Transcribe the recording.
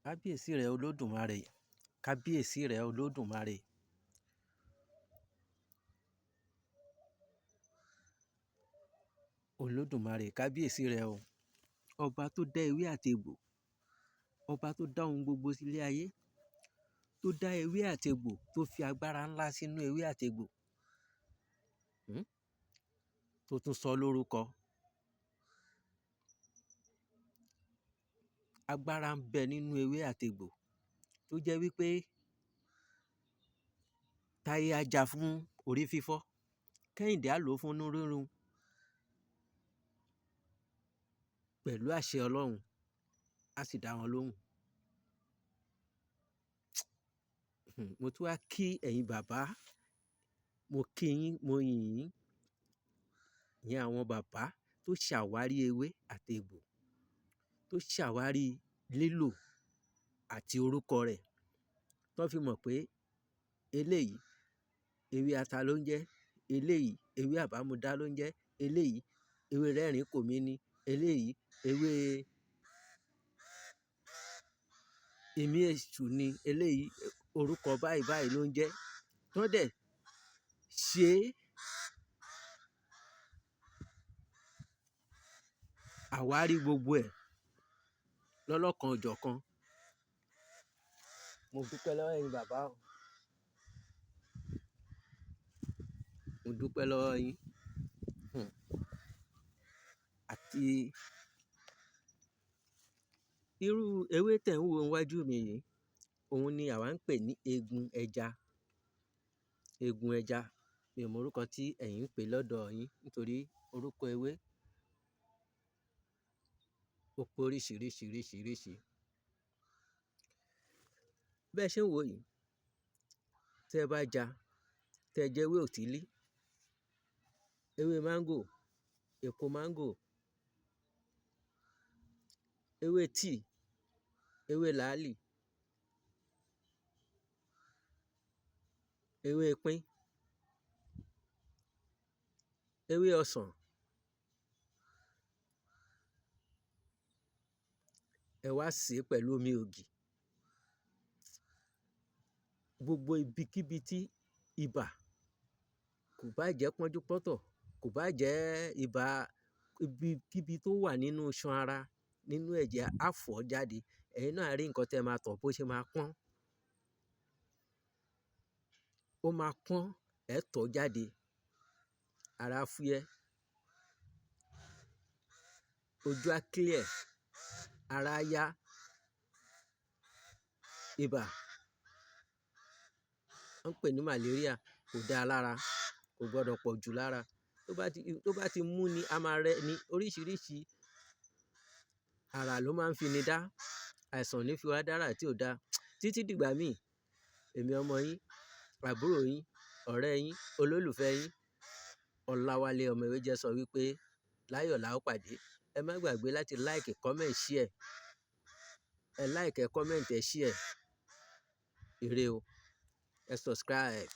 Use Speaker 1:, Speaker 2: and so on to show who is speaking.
Speaker 1: Kábíyèsí rẹ Olódùmarè, kábíyèsí rẹ Olódùmarè. Olódùmarè kábíyèsí rẹ o. Ọba tó dá ewé àti egbò, ọba tó dá ohun gbogbo sílé ayé, tó dá ewé àti egbò, tó fi agbára ńlá sínú ewé àti egbò, tó tún sọ lórúkọ. Agbára ń bẹ nínú ewé àti egbò tó jẹ́ wípé Táyé á jà fún orí fífọ́, Kẹ́hìndé á lò ó fún inú rírun. Pẹ̀lú àṣẹ Ọlọ́run, á sì dá wọn lóhùn. Mo tún wá kí ẹ̀yin bàbá, mo kí yín, mo yìn yín. Ìyẹn àwọn bàbá tó ṣàwárí ewé àti egbò, tó ṣàwárí lílò àti orúkọ rẹ̀, tó fi mọ̀ pé eléyìí ewé ata ló ń jẹ́, eléyìí ewé àbámúdá ló ń jẹ́, eléyìí ewé rẹ́rìn-ín-kòmí, eléyìí ewé ìmí èṣù ni, eléyìí orúkọ báyìí báyìí ló ń jẹ́. Tó dẹ̀ ṣe àwárí gbogbo ẹ̀ lọ́lọ́kan òjọ̀kan. Mo dúpẹ́ lọ́wọ́ ẹ̀yin bàbá o. Mo dúpẹ́ lọ́wọ́ yín. Àti irú ewé tẹ̀ ń wò níwájú mi yìí, òun ni àwa ń pè ní egun ẹja. Egun ẹja, mi ò mọ orúkọ tí ẹ̀yin ń pè lọ́dọ̀ yín, nítorí orúkọ ewé ó pé oríṣìíríṣìí. Bẹ́ẹ̀ ṣe ń wò yìí, tẹ́ ẹ bá ja, tẹ́ ẹ jẹ ewé òtílí, ewé máńgò, èpo máńgò, ewé tíì, ewé làálì, ewé pín, ewé ọsàn, ẹ wá sè é pẹ̀lú omi ògì. Gbogbo ibikíbi tí ibà, kò bá jẹ́ pọ́njú-pọ́ntọ̀, kò bá jẹ́ ibà, ibikíbi tó wà nínú iṣan ara, nínú ẹ̀jẹ̀, á fọ̀ jáde. Ẹ̀yin náà á rí nǹkan tí ẹ máa tọ̀ bó ṣe máa pọ́n. Ó máa pọ́n, ẹ ó tọ̀ ọ́ jáde, ara á fúyẹ́, ojú á clear, ara á yá. Ibà wọ́n ń pè ní malaria, kò dáa lára, kò gbọdọ̀ pọ̀ jù lára. Tó bá ti mú ni, a máa rẹ ni. Oríṣìíríṣìí àrà ló máa ń fi ni dá. Àìsàn ò ní fi wá dárà tí ò dáa. Títí dìgbà míì, èmi ọmọ yín, àbúrò yín, ọ̀rẹ́ yín, olólùfẹ́ yín, Ọláwálé ọmọ Ewéjẹ sọ wípé láyọ̀ la ó pàdé. Ẹ má gbàgbé láti like, comment, share. Ẹ like, ẹ comment, ẹ share. Ire o. Ẹ subscribe.